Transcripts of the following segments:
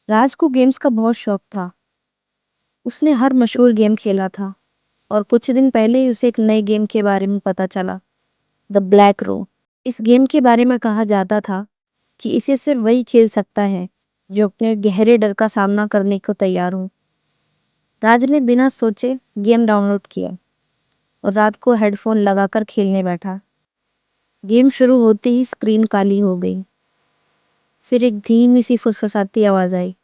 राज को गेम्स का बहुत शौक था। उसने हर मशहूर गेम खेला था और कुछ दिन पहले ही उसे एक नए गेम के बारे में पता चला, द ब्लैक रो। इस गेम के बारे में कहा जाता था कि इसे सिर्फ वही खेल सकता है जो अपने गहरे डर का सामना करने को तैयार हो। राज ने बिना सोचे गेम डाउनलोड किया और रात को हेडफोन लगाकर खेलने बैठा। गेम शुरू होते ही स्क्रीन काली हो गई। फिर एक धीमी सी फुसफुसाती आवाज आई,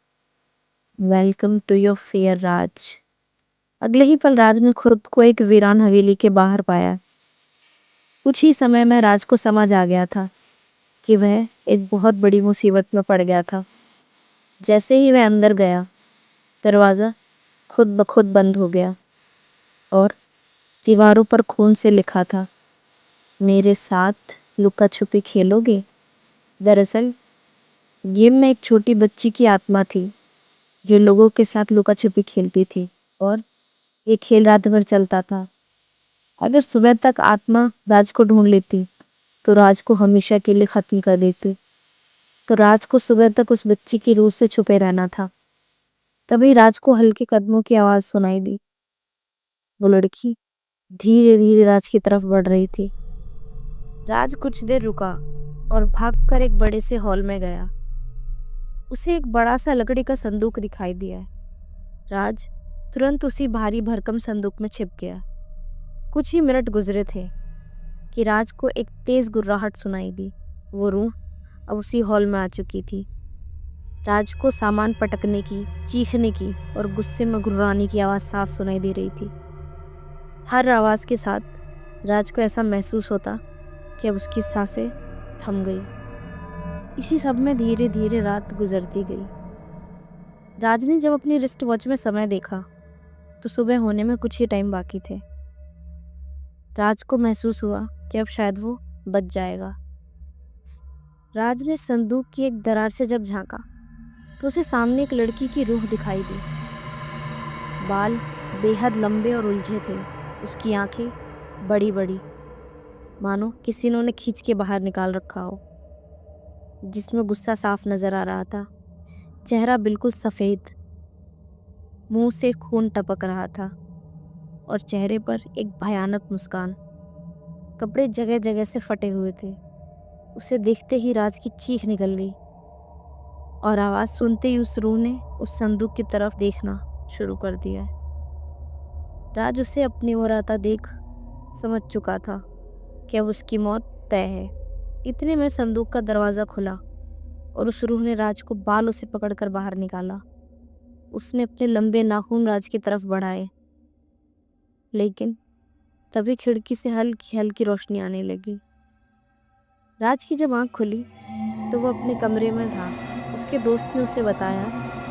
वेलकम टू योर फेयर राज। अगले ही पल राज ने खुद को एक वीरान हवेली के बाहर पाया। कुछ ही समय में राज को समझ आ गया था कि वह एक बहुत बड़ी मुसीबत में पड़ गया था। जैसे ही वह अंदर गया, दरवाजा खुद ब खुद बंद हो गया और दीवारों पर खून से लिखा था, मेरे साथ लुका छुपी खेलोगे। दरअसल गेम में एक छोटी बच्ची की आत्मा थी जो लोगों के साथ लुका छुपी खेलती थी और ये खेल रात भर चलता था। अगर सुबह तक आत्मा राज को ढूंढ लेती तो राज को हमेशा के लिए खत्म कर देती। तो राज को सुबह तक उस बच्ची की रूह से छुपे रहना था। तभी राज को हल्के कदमों की आवाज सुनाई दी। वो लड़की धीरे धीरे राज की तरफ बढ़ रही थी। राज कुछ देर रुका और भागकर एक बड़े से हॉल में गया। उसे एक बड़ा सा लकड़ी का संदूक दिखाई दिया। राज तुरंत उसी भारी भरकम संदूक में छिप गया। कुछ ही मिनट गुजरे थे कि राज को एक तेज गुर्राहट सुनाई दी। वो रूह अब उसी हॉल में आ चुकी थी। राज को सामान पटकने की, चीखने की और गुस्से में गुर्राने की आवाज साफ सुनाई दे रही थी। हर आवाज के साथ राज को ऐसा महसूस होता कि अब उसकी सांसें थम गई। इसी सब में धीरे धीरे रात गुजरती गई। राज ने जब अपनी रिस्ट वॉच में समय देखा तो सुबह होने में कुछ ही टाइम बाकी थे। राज को महसूस हुआ कि अब शायद वो बच जाएगा। राज ने संदूक की एक दरार से जब झांका तो उसे सामने एक लड़की की रूह दिखाई दी। बाल बेहद लंबे और उलझे थे। उसकी आंखें बड़ी बड़ी, मानो किसी ने उन्हें खींच के बाहर निकाल रखा हो। जिसमें गुस्सा साफ नजर आ रहा था। चेहरा बिल्कुल सफेद, मुंह से खून टपक रहा था और चेहरे पर एक भयानक मुस्कान। कपड़े जगह जगह से फटे हुए थे। उसे देखते ही राज की चीख निकल गई और आवाज सुनते ही उस रूह ने उस संदूक की तरफ देखना शुरू कर दिया। राज उसे अपनी ओर आता देख समझ चुका था कि अब उसकी मौत तय है। इतने में संदूक का दरवाजा खुला और उस रूह ने राज को बालों से पकड़कर बाहर निकाला। उसने अपने लंबे नाखून राज की तरफ बढ़ाए, लेकिन तभी खिड़की से हल्की हल्की रोशनी आने लगी। राज की जब आंख खुली तो वो अपने कमरे में था। उसके दोस्त ने उसे बताया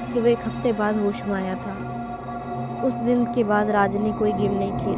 कि वो एक हफ्ते बाद होश में आया था। उस दिन के बाद राज ने कोई गेम नहीं खेला।